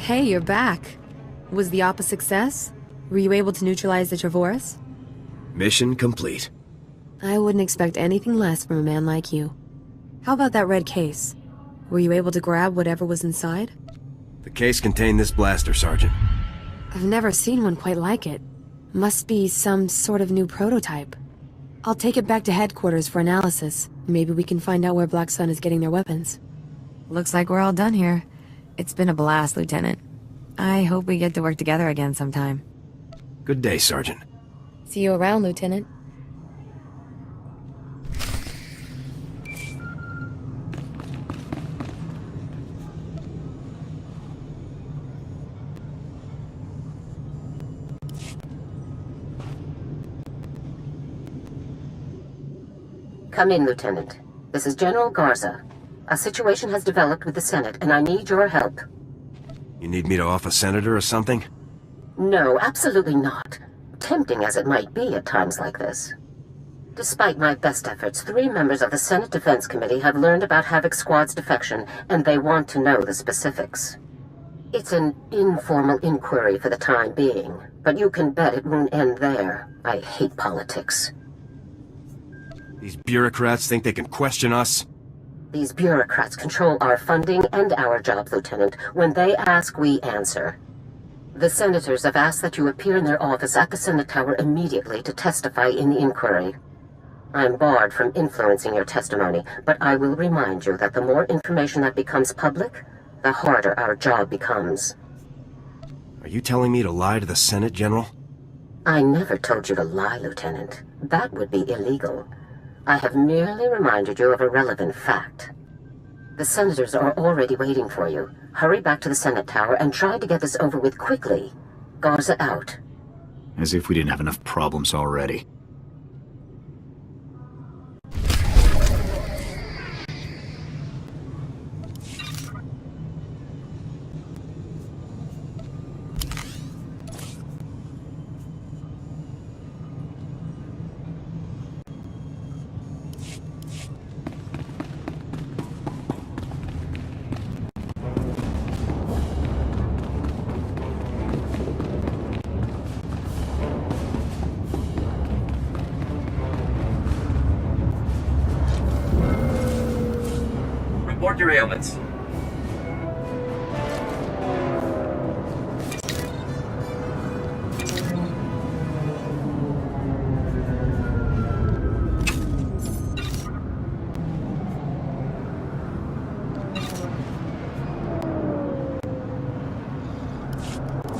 Hey, you're back. Was the op a success? Were you able to neutralize the Travorus? Mission complete. I wouldn't expect anything less from a man like you. How about that red case? Were you able to grab whatever was inside? The case contained this blaster, Sergeant. I've never seen one quite like it. Must be some sort of new prototype. I'll take it back to headquarters for analysis. Maybe we can find out where Black Sun is getting their weapons. Looks like we're all done here. It's been a blast, Lieutenant. I hope we get to work together again sometime. Good day, Sergeant. See you around, Lieutenant. Come in, Lieutenant. This is General Garza. A situation has developed with the Senate, and I need your help. You need me to off a senator or something? No, absolutely not. Tempting as it might be at times like this. Despite my best efforts, 3 members of the Senate Defense Committee have learned about Havoc Squad's defection, and they want to know the specifics. It's an informal inquiry for the time being, but you can bet it won't end there. I hate politics. These bureaucrats think they can question us? These bureaucrats control our funding and our job, Lieutenant. When they ask, we answer. The senators have asked that you appear in their office at the Senate Tower immediately to testify in the inquiry. I'm barred from influencing your testimony, but I will remind you that the more information that becomes public, the harder our job becomes. Are you telling me to lie to the Senate, General? I never told you to lie, Lieutenant. That would be illegal. I have merely reminded you of a relevant fact. The senators are already waiting for you. Hurry back to the Senate Tower and try to get this over with quickly. Garza out. As if we didn't have enough problems already. Report your ailments.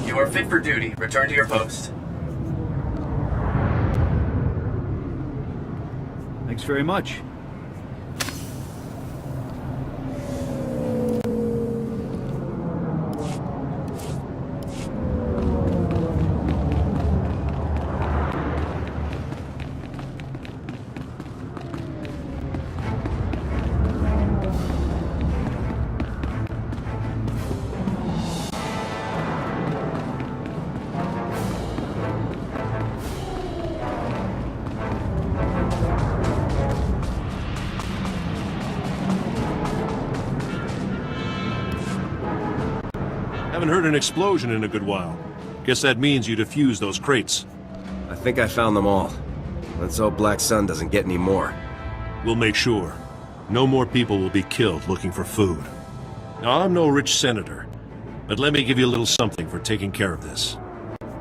You are fit for duty. Return to your post. Thanks very much. Haven't heard an explosion in a good while. Guess that means you defused those crates. I think I found them all. Let's hope Black Sun doesn't get any more. We'll make sure. No more people will be killed looking for food. Now, I'm no rich senator, but let me give you a little something for taking care of this.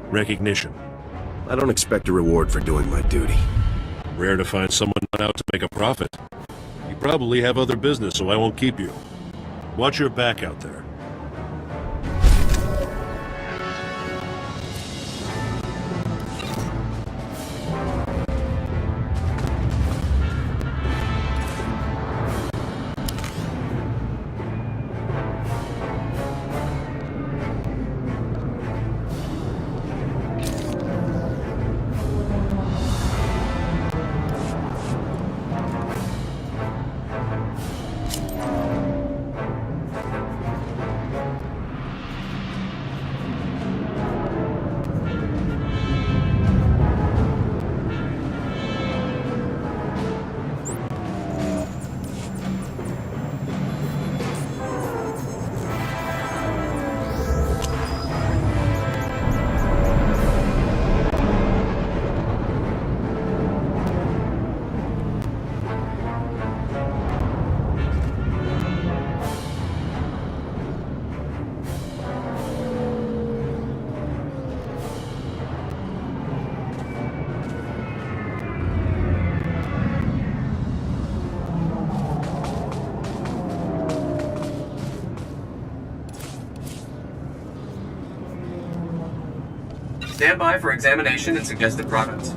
Recognition. I don't expect a reward for doing my duty. Rare to find someone not out to make a profit. You probably have other business, so I won't keep you. Watch your back out there. Stand by for examination and suggested products.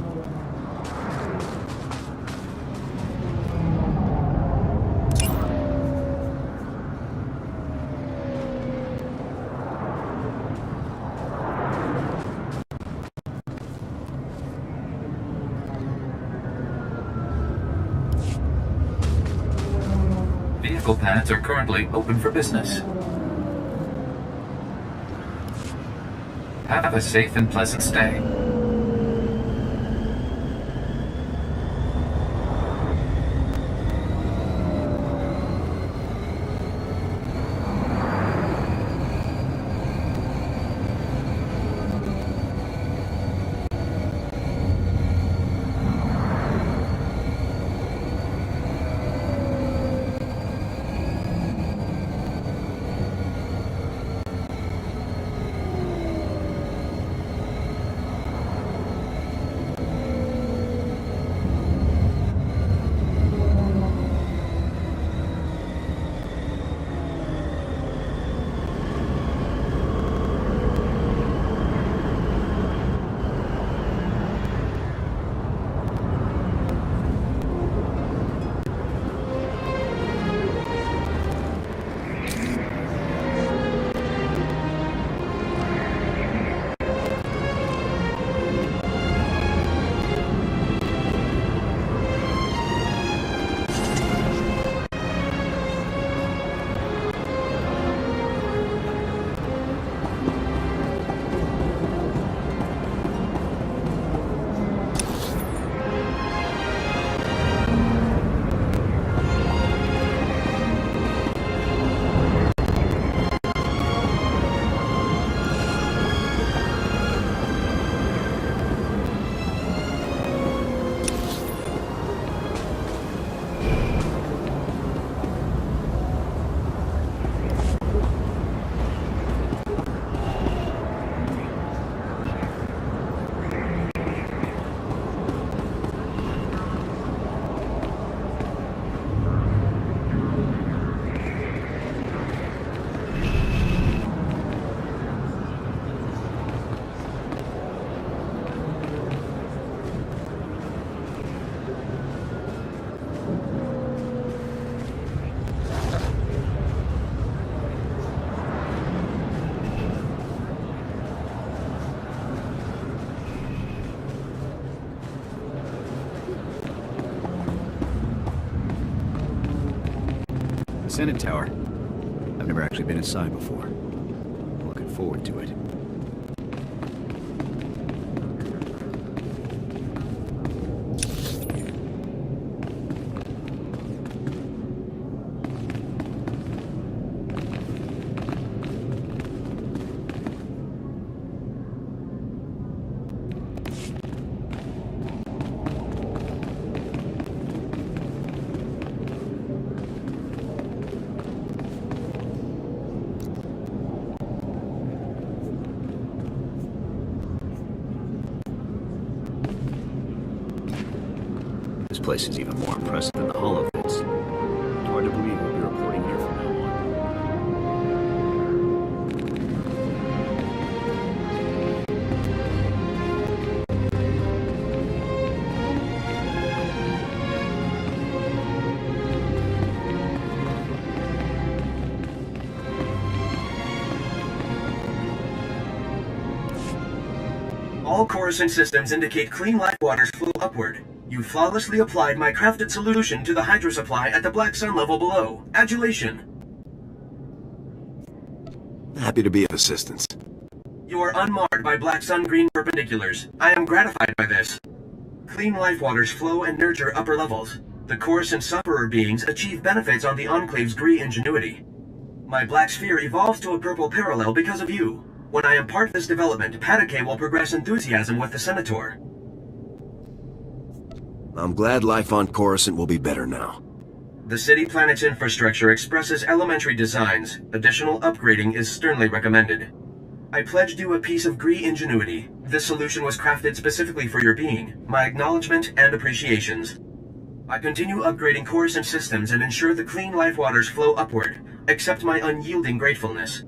Vehicle paths are currently open for business. Have a safe and pleasant stay. Senate Tower. I've never actually been inside before. Looking forward to it. This place is even more impressive than the Hollow pits. Hard to believe we'll be reporting here from now on. All Coruscant systems indicate clean life waters flow upward. You flawlessly applied my crafted solution to the hydro supply at the Black Sun level below. Adulation. Happy to be of assistance. You are unmarred by Black Sun green perpendiculars. I am gratified by this. Clean life waters flow and nurture upper levels. The Coruscant sufferer beings achieve benefits on the Enclave's green ingenuity. My black sphere evolves to a purple parallel because of you. When I impart this development, Patake will progress enthusiasm with the Senator. I'm glad life on Coruscant will be better now. The city planet's infrastructure expresses elementary designs. Additional upgrading is sternly recommended. I pledged you a piece of Gree ingenuity. This solution was crafted specifically for your being. My acknowledgement and appreciations. I continue upgrading Coruscant systems and ensure the clean life waters flow upward. Accept my unyielding gratefulness.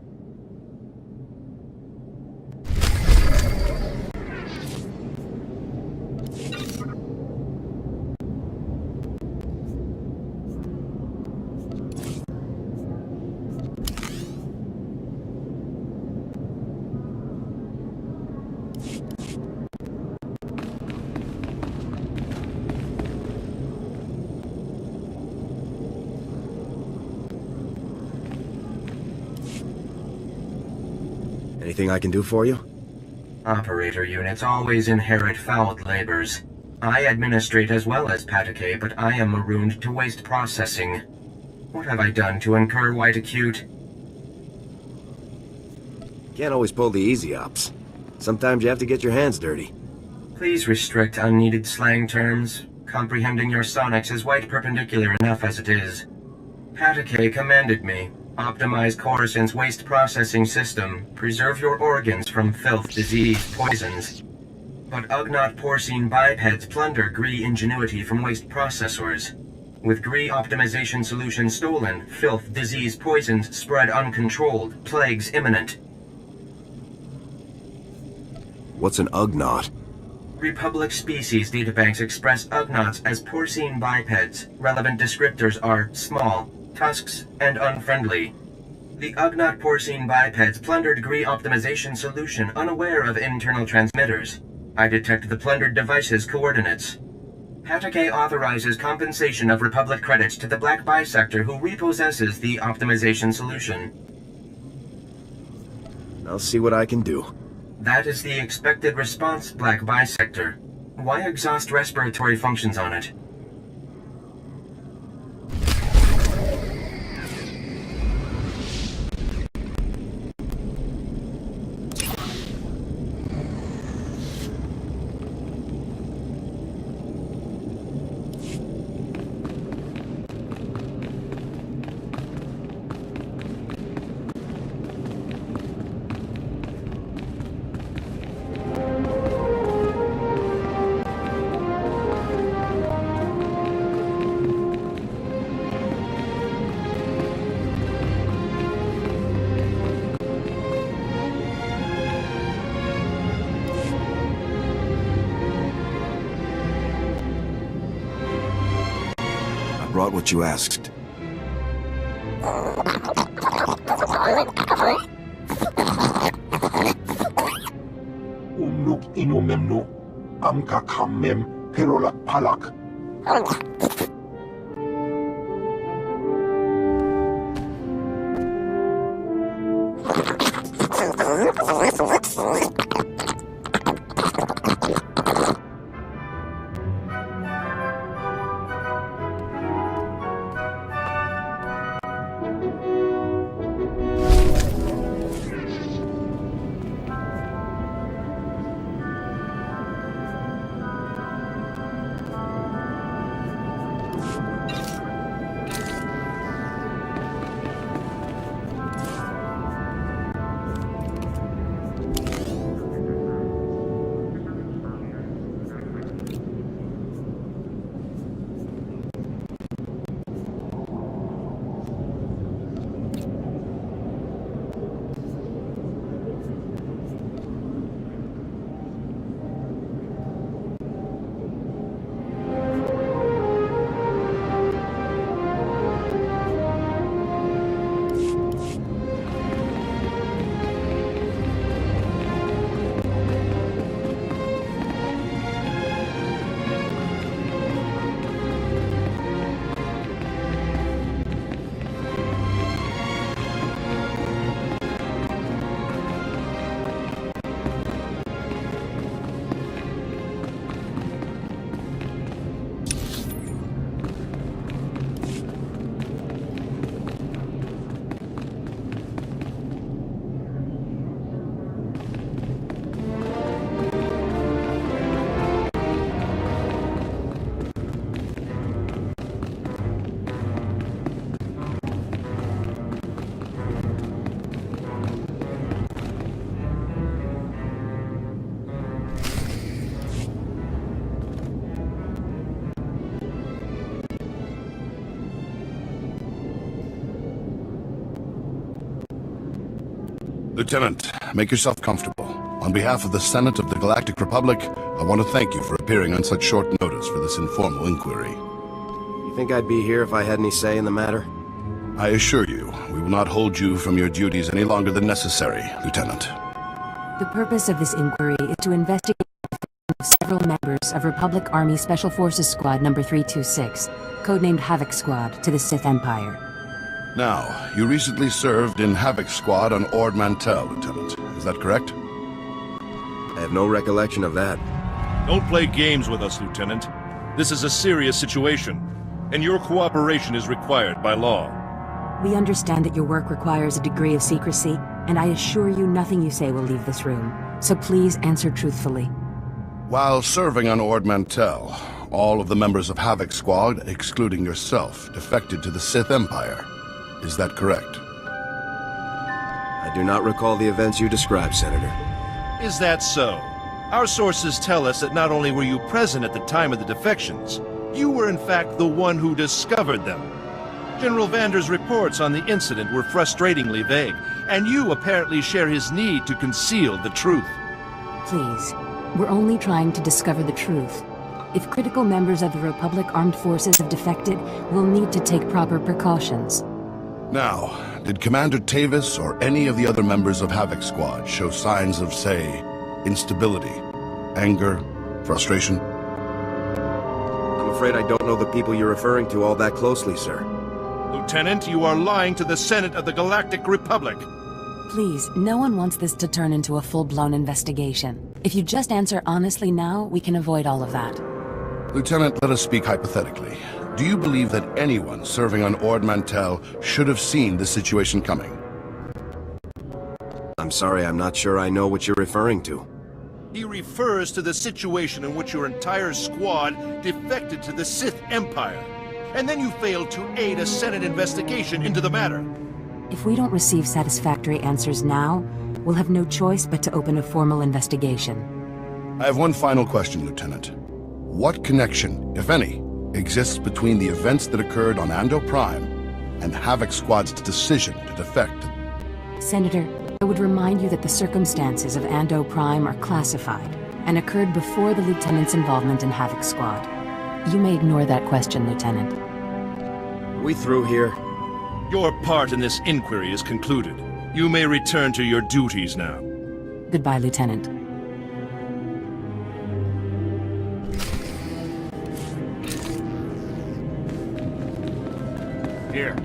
Anything I can do for you? Operator units always inherit fouled labors. I administrate as well as Patake, but I am marooned to waste processing. What have I done to incur white acute? Can't always pull the easy ops. Sometimes you have to get your hands dirty. Please restrict unneeded slang terms. Comprehending your sonics is white perpendicular enough as it is. Patake commanded me. Optimize Coruscant's waste processing system. Preserve your organs from filth, disease, poisons. But Ugnaught porcine bipeds plunder Gree ingenuity from waste processors. With Gree optimization solution stolen, filth, disease, poisons spread uncontrolled, plagues imminent. What's an Ugnaught? Republic species databanks express Ugnaughts as porcine bipeds. Relevant descriptors are small, tusks, and unfriendly. The Ugnaught porcine bipeds plundered Gree optimization solution unaware of internal transmitters. I detect the plundered device's coordinates. Patake authorizes compensation of Republic credits to the Black Bisector who repossesses the optimization solution. I'll see what I can do. That is the expected response, Black Bisector. Why exhaust respiratory functions on it? Brought what you asked. Unuk inumemnu, amka kamem, perolak palak. Lieutenant, make yourself comfortable. On behalf of the Senate of the Galactic Republic, I want to thank you for appearing on such short notice for this informal inquiry. You think I'd be here if I had any say in the matter? I assure you, we will not hold you from your duties any longer than necessary, Lieutenant. The purpose of this inquiry is to investigate several members of Republic Army Special Forces Squad number 326, codenamed Havoc Squad, to the Sith Empire. Now, you recently served in Havoc Squad on Ord Mantell, Lieutenant. Is that correct? I have no recollection of that. Don't play games with us, Lieutenant. This is a serious situation, and your cooperation is required by law. We understand that your work requires a degree of secrecy, and I assure you nothing you say will leave this room. So please answer truthfully. While serving on Ord Mantell, all of the members of Havoc Squad, excluding yourself, defected to the Sith Empire. Is that correct? I do not recall the events you described, Senator. Is that so? Our sources tell us that not only were you present at the time of the defections, you were in fact the one who discovered them. General Vander's reports on the incident were frustratingly vague, and you apparently share his need to conceal the truth. Please, we're only trying to discover the truth. If critical members of the Republic Armed Forces have defected, we'll need to take proper precautions. Now, did Commander Tavis or any of the other members of Havoc Squad show signs of, say, instability, anger, frustration? I'm afraid I don't know the people you're referring to all that closely, sir. Lieutenant, you are lying to the Senate of the Galactic Republic. Please, no one wants this to turn into a full-blown investigation. If you just answer honestly now, we can avoid all of that. Lieutenant, let us speak hypothetically. Do you believe that anyone serving on Ord Mantell should have seen this situation coming? I'm sorry, I'm not sure I know what you're referring to. He refers to the situation in which your entire squad defected to the Sith Empire, and then you failed to aid a Senate investigation into the matter. If we don't receive satisfactory answers now, we'll have no choice but to open a formal investigation. I have one final question, Lieutenant. What connection, if any, exists between the events that occurred on Ando Prime and Havoc Squad's decision to defect? Senator, I would remind you that the circumstances of Ando Prime are classified and occurred before the Lieutenant's involvement in Havoc Squad. You may ignore that question, Lieutenant. We through here? Your part in this inquiry is concluded. You may return to your duties now. Goodbye, Lieutenant. Here.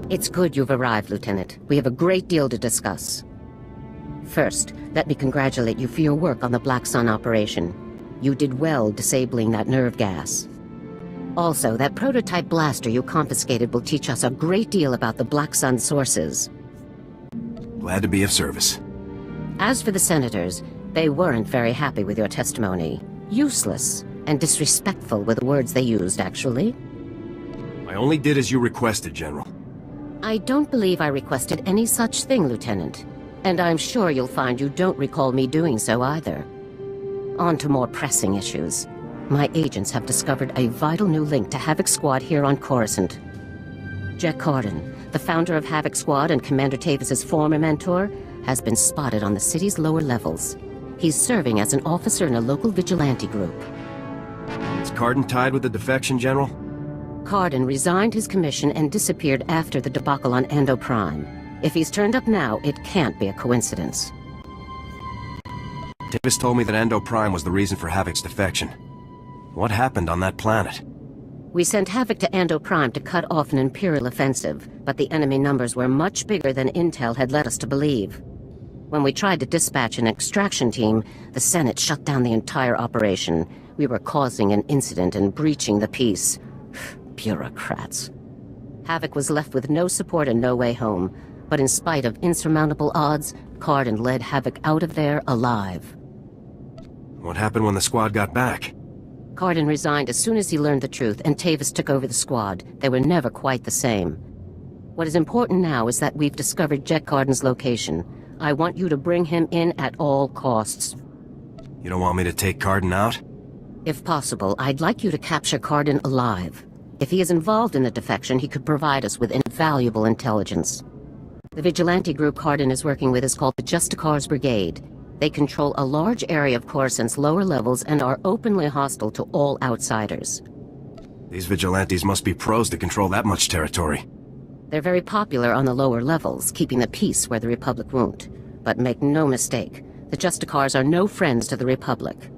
It's good you've arrived, Lieutenant. We have a great deal to discuss. First, let me congratulate you for your work on the Black Sun operation. You did well disabling that nerve gas. Also, that prototype blaster you confiscated will teach us a great deal about the Black Sun sources. Glad to be of service. As for the senators, they weren't very happy with your testimony. Useless and disrespectful were the words they used, actually. I only did as you requested, General. I don't believe I requested any such thing, Lieutenant. And I'm sure you'll find you don't recall me doing so either. On to more pressing issues. My agents have discovered a vital new link to Havoc Squad here on Coruscant. Jack Carden, the founder of Havoc Squad and Commander Tavis's former mentor, has been spotted on the city's lower levels. He's serving as an officer in a local vigilante group. Is Carden tied with the defection, General? Carden resigned his commission and disappeared after the debacle on Ando Prime. If he's turned up now, it can't be a coincidence. Tavis told me that Ando Prime was the reason for Havoc's defection. What happened on that planet? We sent Havoc to Ando Prime to cut off an Imperial offensive, but the enemy numbers were much bigger than Intel had led us to believe. When we tried to dispatch an extraction team, the Senate shut down the entire operation. We were causing an incident and breaching the peace. Bureaucrats. Havoc was left with no support and no way home, but in spite of insurmountable odds, Cardin led Havoc out of there alive. What happened when the squad got back? Cardin resigned as soon as he learned the truth, and Tavis took over the squad. They were never quite the same. What is important now is that we've discovered Jet Cardin's location. I want you to bring him in at all costs. You don't want me to take Cardin out? If possible, I'd like you to capture Cardin alive. If he is involved in the defection, he could provide us with invaluable intelligence. The vigilante group Cardin is working with is called the Justicars Brigade. They control a large area of Coruscant's lower levels and are openly hostile to all outsiders. These vigilantes must be pros to control that much territory. They're very popular on the lower levels, keeping the peace where the Republic won't. But make no mistake, the Justicars are no friends to the Republic.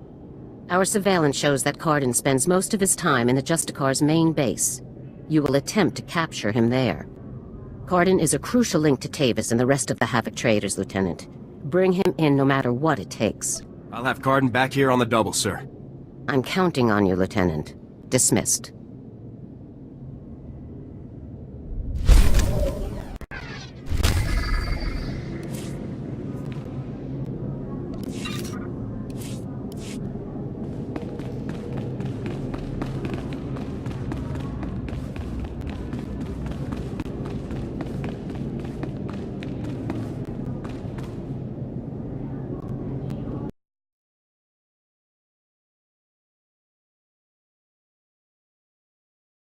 Our surveillance shows that Cardin spends most of his time in the Justicars' main base. You will attempt to capture him there. Cardin is a crucial link to Tavis and the rest of the Havoc traders, Lieutenant. Bring him in no matter what it takes. I'll have Cardin back here on the double, sir. I'm counting on you, Lieutenant. Dismissed.